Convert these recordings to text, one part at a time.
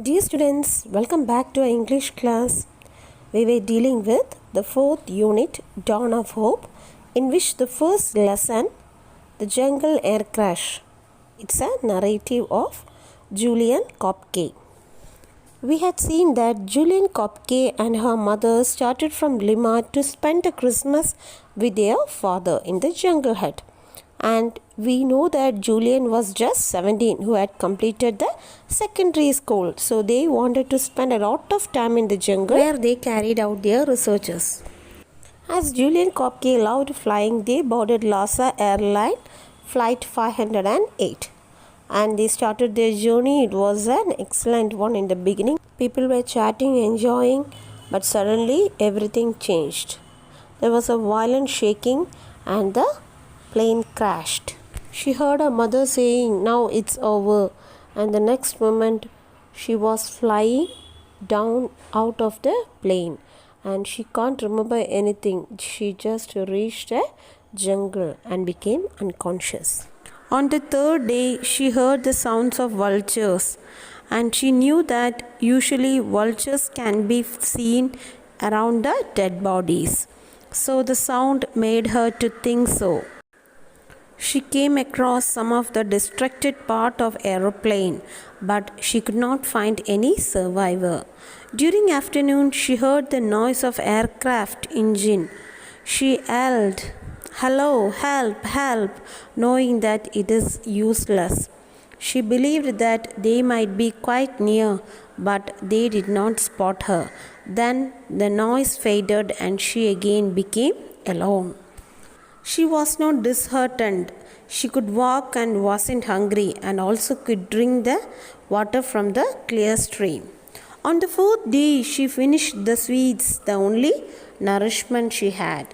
Dear students, welcome back to our English class. We were dealing with the fourth unit, Dawn of Hope, in which the first lesson, The Jungle Air Crash. It's a narrative of Julian Kopke. We had seen that Julian Kopke and her mother started from Lima to spend the Christmas with their father in the jungle hut. And we know that Julian was just 17 who had completed the secondary school. So they wanted to spend a lot of time in the jungle where they carried out their researches. As Julian Kopke loved flying, they boarded LASA airline flight 508. And they started their journey. It was an excellent one in the beginning. People were chatting, enjoying, but suddenly everything changed. There was a violent shaking and the plane crashed. She heard her mother saying, "Now it's over," and the next moment she was flying down out of the plane and she can't remember anything. She just reached a jungle and became unconscious. On the third day, she heard the sounds of vultures and she knew that usually vultures can be seen around the dead bodies. So the sound made her to think so. She came across some of the distracted part of aeroplane, but she could not find any survivor. During afternoon, she heard the noise of aircraft engine. She yelled, "Hello, help, help," knowing that it is useless. She believed that they might be quite near, but they did not spot her. Then the noise faded and she again became alone. She was not disheartened. She could walk and wasn't hungry and also could drink the water from the clear stream. On the fourth day, she finished the sweets, the only nourishment she had.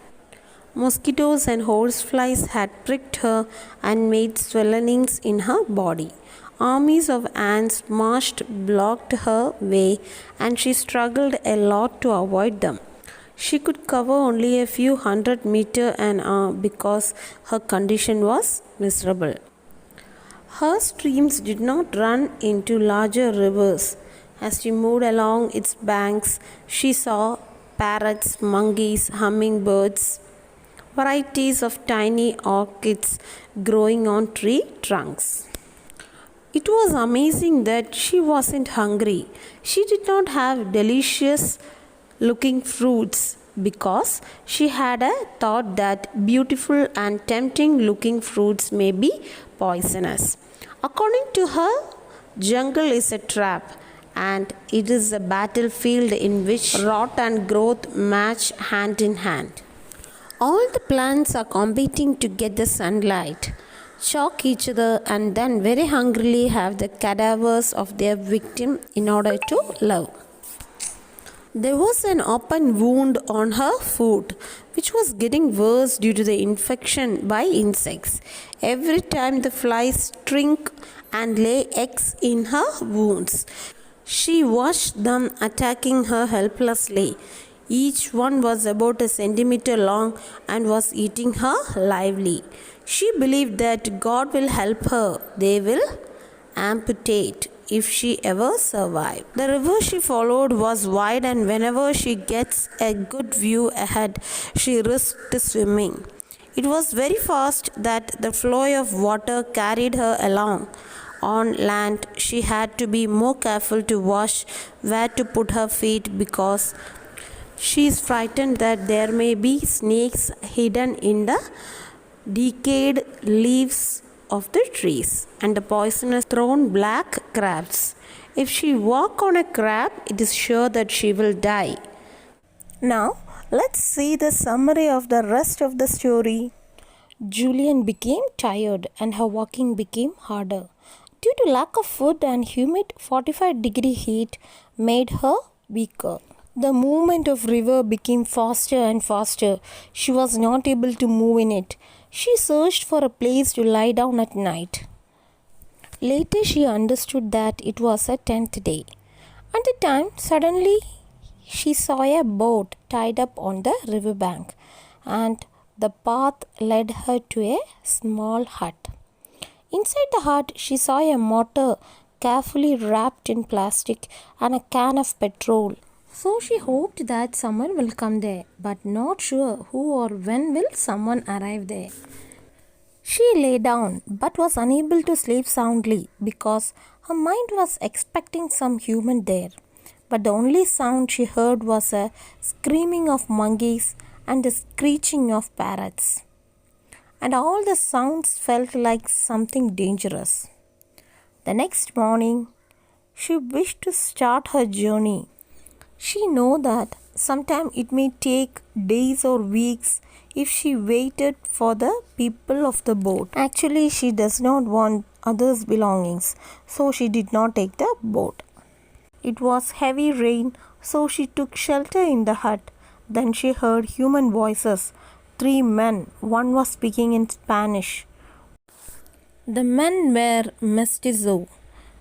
Mosquitoes and horseflies had pricked her and made swellings in her body. Armies of ants marched, blocked her way, and she struggled a lot to avoid them. She could cover only a few hundred meters an hour because her condition was miserable. Her streams did not run into larger rivers. As she moved along its banks, she saw parrots, monkeys, hummingbirds, varieties of tiny orchids growing on tree trunks. It was amazing that she wasn't hungry. She did not have delicious looking fruits because she had a thought that beautiful and tempting looking fruits may be poisonous. According to her, jungle is a trap and it is a battlefield in which rot and growth match hand in hand. All the plants are competing to get the sunlight, shock each other, and then very hungrily have the cadavers of their victim in order to live. There was an open wound on her foot, which was getting worse due to the infection by insects. Every time the flies shrink and lay eggs in her wounds. She watched them attacking her helplessly. Each one was about a centimeter long and was eating her lively. She believed that God will help her. They will amputate if she ever survived. The river she followed was wide, and whenever she gets a good view ahead, she risked swimming. It was very fast that the flow of water carried her along. On land, she had to be more careful to watch where to put her feet because she is frightened that there may be snakes hidden in the decayed leaves of the trees and the poisonous thrown black crabs. If she walk on a crab, it is sure that she will die. Now, let's see the summary of the rest of the story. Julian became tired and her walking became harder. Due to lack of food and humid 45-degree heat made her weaker. The movement of river became faster and faster. She was not able to move in it. She searched for a place to lie down at night. Later she understood that it was her 10th day. At the time, suddenly she saw a boat tied up on the riverbank, and the path led her to a small hut. Inside the hut, she saw a mortar carefully wrapped in plastic, and a can of petrol. So she hoped that someone will come there, but not sure who or when will someone arrive there. She lay down but was unable to sleep soundly because her mind was expecting some human there. But the only sound she heard was a screaming of monkeys and the screeching of parrots. And all the sounds felt like something dangerous. The next morning, she wished to start her journey. She knew that sometime it may take days or weeks if she waited for the people of the boat. Actually, she does not want others' belongings, so she did not take the boat. It was heavy rain, so she took shelter in the hut. Then she heard human voices. 3 men. One was speaking in Spanish. The men were mestizo.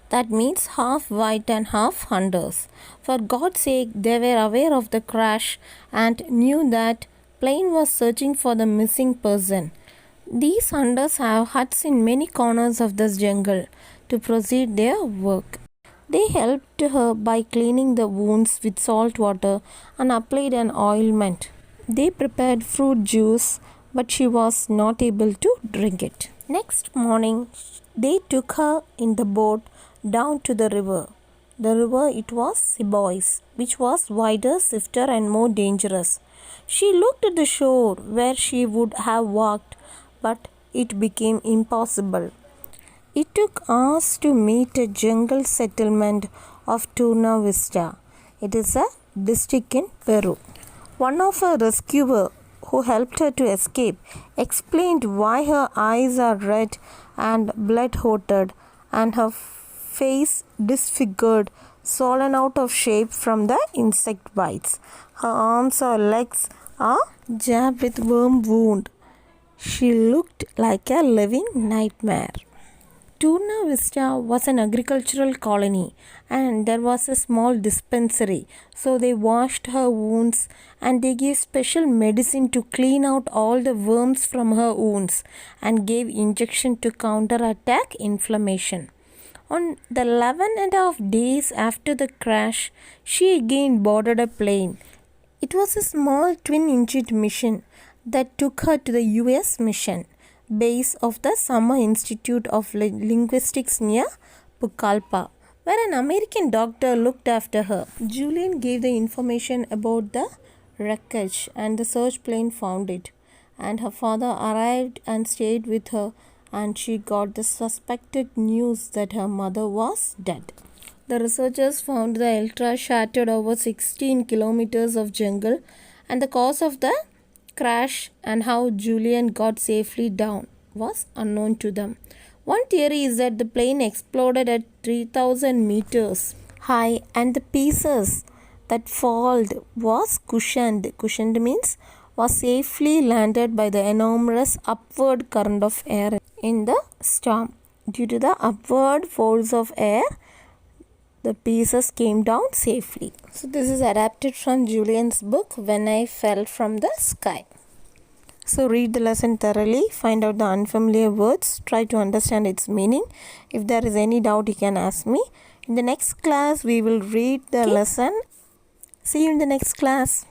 That means half white and half hunters. For God's sake, they were aware of the crash and knew that plane was searching for the missing person. These hunters have huts in many corners of this jungle to proceed their work. They helped her by cleaning the wounds with salt water and applied an ointment. They prepared fruit juice, but she was not able to drink it. Next morning, they took her in the boat down to the river. The river, it was Sebois, which was wider, swifter, and more dangerous. She looked at the shore where she would have walked, but it became impossible. It took hours to meet a jungle settlement of Turna Vista. It is a district in Peru. One of her rescuers who helped her to escape explained why her eyes are red and blood-coated and her face disfigured, swollen out of shape from the insect bites. Her arms or legs are jabbed with worm wound. She looked like a living nightmare. Turna Vista was an agricultural colony and there was a small dispensary. So they washed her wounds and they gave special medicine to clean out all the worms from her wounds and gave injection to counterattack inflammation. On the 11.5 days after the crash, she again boarded a plane. It was a small twin-engine mission that took her to the US mission base of the Summer Institute of Linguistics near Pucallpa, where an American doctor looked after her. Julian gave the information about the wreckage and the search plane found it. And her father arrived and stayed with her, and she got the suspected news that her mother was dead. The researchers found the Ultra shattered over 16 kilometers of jungle, and the cause of the crash and how Julian got safely down was unknown to them. One theory is that the plane exploded at 3,000 meters high and the pieces that fell was cushioned. Cushioned means was safely landed by the enormous upward current of air in the storm. Due to the upward force of air, the pieces came down safely. So this is adapted from Julian's book, When I Fell from the Sky. So read the lesson thoroughly, find out the unfamiliar words, try to understand its meaning. If there is any doubt, you can ask me. In the next class, we will read the lesson. See you in the next class.